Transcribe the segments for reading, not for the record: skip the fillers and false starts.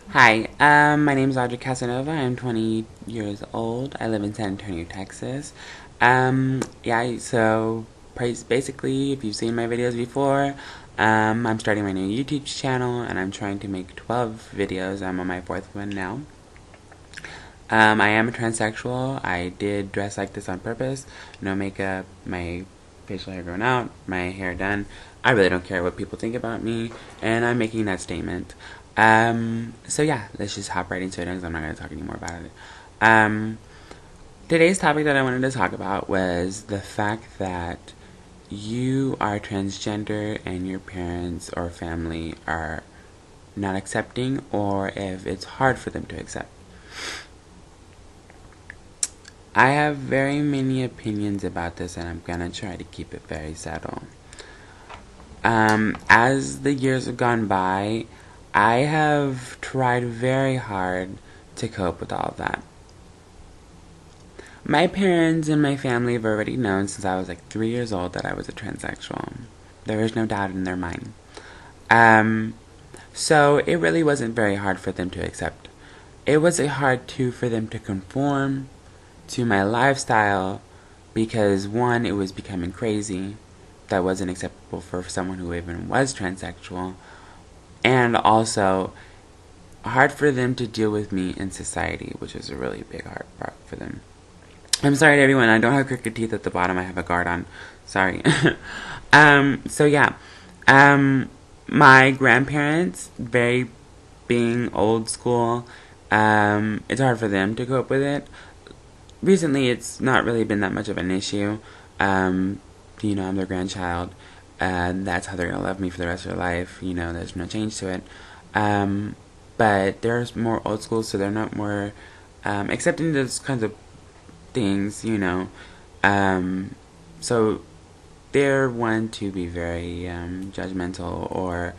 Hi, my name is Audrey Casanova. I'm 20 years old. I live in San Antonio, Texas. Yeah, so basically, if you've seen my videos before, I'm starting my new YouTube channel and I'm trying to make 12 videos. I'm on my fourth one now. I am a transsexual. I did dress like this on purpose. No makeup, my facial hair grown out, my hair done. I really don't care what people think about me, and I'm making that statement. So yeah, let's just hop right into it because I'm not going to talk anymore about it. Um, Today's topic that I wanted to talk about was the fact that you are transgender and your parents or family are not accepting, or if it's hard for them to accept. I have very many opinions about this, and I'm gonna try to keep it very subtle. As the years have gone by, I have tried very hard to cope with all of that. My parents and my family have already known since I was like 3 years old that I was a transsexual. There is no doubt in their mind. Um, so it really wasn't very hard for them to accept. It was hard too for them to conform to my lifestyle because one, it was becoming crazy. That wasn't acceptable for someone who even was transsexual. And also, hard for them to deal with me in society, which is a really big hard part for them. I'm sorry to everyone, I don't have crooked teeth at the bottom, I have a guard on. Sorry. So yeah. My grandparents, very being old school, it's hard for them to cope with it. Recently, it's not really been that much of an issue. I'm their grandchild, and that's how they're gonna love me for the rest of their life. There's no change to it. But they're more old school, so they're not more accepting those kinds of things. So they're one to be very judgmental or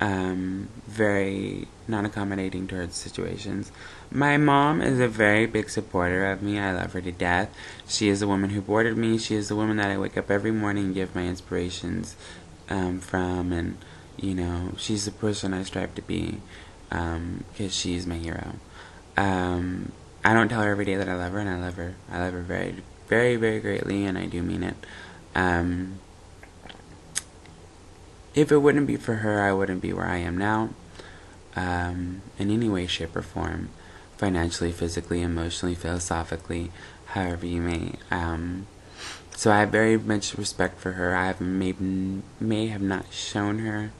very non accommodating towards situations. My mom is a very big supporter of me. I love her to death. She is the woman who boarded me. She is the woman that I wake up every morning and give my inspirations from. And, she's the person I strive to be because she's my hero. I don't tell her every day that I love her, and I love her. I love her very, very, very greatly, and I do mean it. If it wouldn't be for her, I wouldn't be where I am now, in any way, shape, or form, financially, physically, emotionally, philosophically, however you may. So I have very much respect for her. I have may have not shown her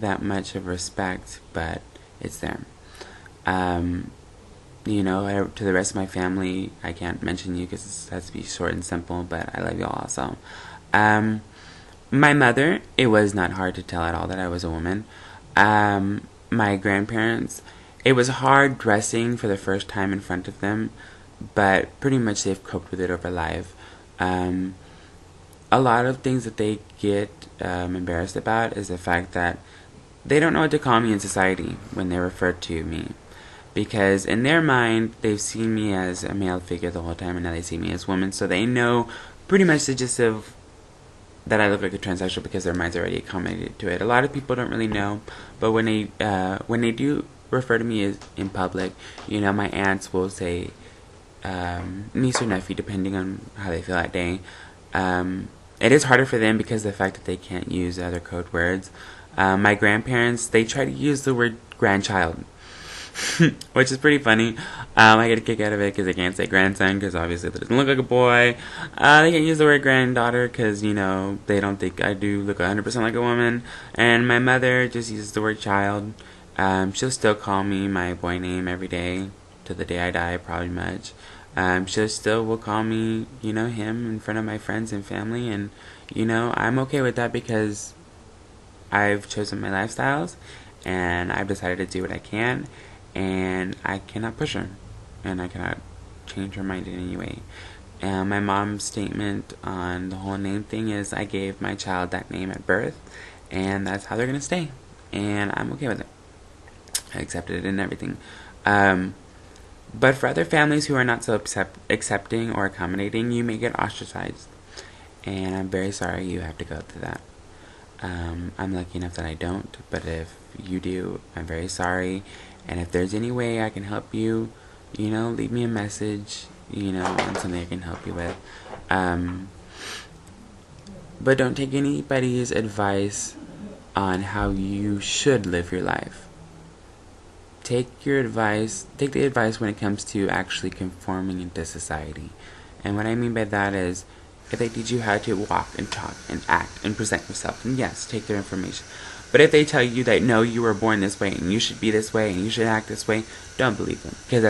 that much of respect, but it's there. To the rest of my family, I can't mention you because it has to be short and simple, but I love you all also. My mother, it was not hard to tell at all that I was a woman. My grandparents, it was hard dressing for the first time in front of them, but pretty much they've coped with it over life. A lot of things that they get embarrassed about is the fact that they don't know what to call me in society when they refer to me. Because in their mind, they've seen me as a male figure the whole time, and now they see me as a woman, so they know pretty much the gist of that I look like a transsexual because their mind's already accommodated to it. A lot of people don't really know, but when they do refer to me as in public, my aunts will say niece or nephew, depending on how they feel that day. It is harder for them because of the fact that they can't use other code words. My grandparents, they try to use the word grandchild, which is pretty funny. I get a kick out of it because they can't say grandson because obviously that doesn't look like a boy. They can't use the word granddaughter because, they don't think I do look 100% like a woman. And my mother just uses the word child. She'll still call me my boy name every day to the day I die, probably much. She still will call me, him in front of my friends and family. And, I'm okay with that because I've chosen my lifestyles and I've decided to do what I can. And I cannot push her, and I cannot change her mind in any way. And my mom's statement on the whole name thing is I gave my child that name at birth, and that's how they're going to stay. And I'm okay with it. I accepted it and everything. But for other families who are not so accepting or accommodating, you may get ostracized. And I'm very sorry you have to go through that. I'm lucky enough that I don't, but if you do, I'm very sorry. And if there's any way I can help you, leave me a message, on something I can help you with. But don't take anybody's advice on how you should live your life. Take the advice when it comes to actually conforming into society. And what I mean by that is, if they teach you how to walk and talk and act and present yourself, then yes, take their information. But if they tell you that no, you were born this way and you should be this way and you should act this way, don't believe them, because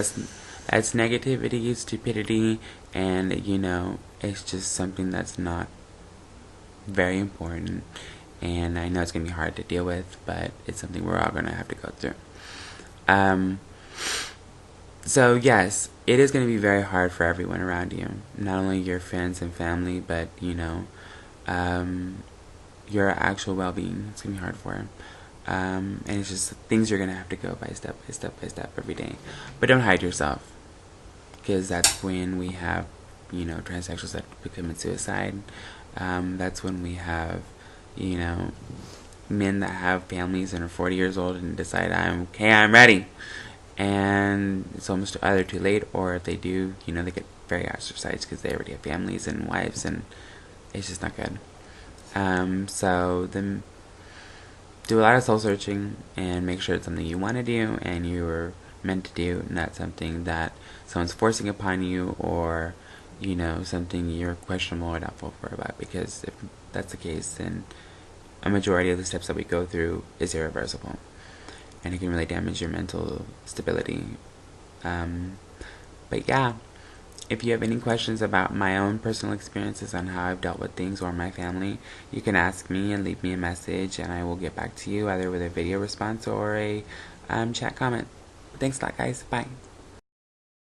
that's negativity, stupidity, and it's just something that's not very important. And I know it's gonna be hard to deal with, but it's something we're all gonna have to go through. So yes, it is going to be very hard for everyone around you. Not only your friends and family, but, your actual well-being. It's going to be hard for them. And it's just things you're going to have to go by step by step by step every day. But don't hide yourself. Because that's when we have, transsexuals that commit suicide. That's when we have, men that have families and are 40 years old and decide, I'm ready. And it's almost either too late, or if they do, they get very ostracized because they already have families and wives, and it's just not good. So then do a lot of soul searching and make sure it's something you want to do and you're meant to do, not something that someone's forcing upon you, or something you're questionable or doubtful for about. Because if that's the case, then a majority of the steps that we go through is irreversible, and it can really damage your mental stability. But yeah, if you have any questions about my own personal experiences on how I've dealt with things or my family, you can ask me and leave me a message, and I will get back to you either with a video response or a chat comment. Thanks a lot, guys. Bye.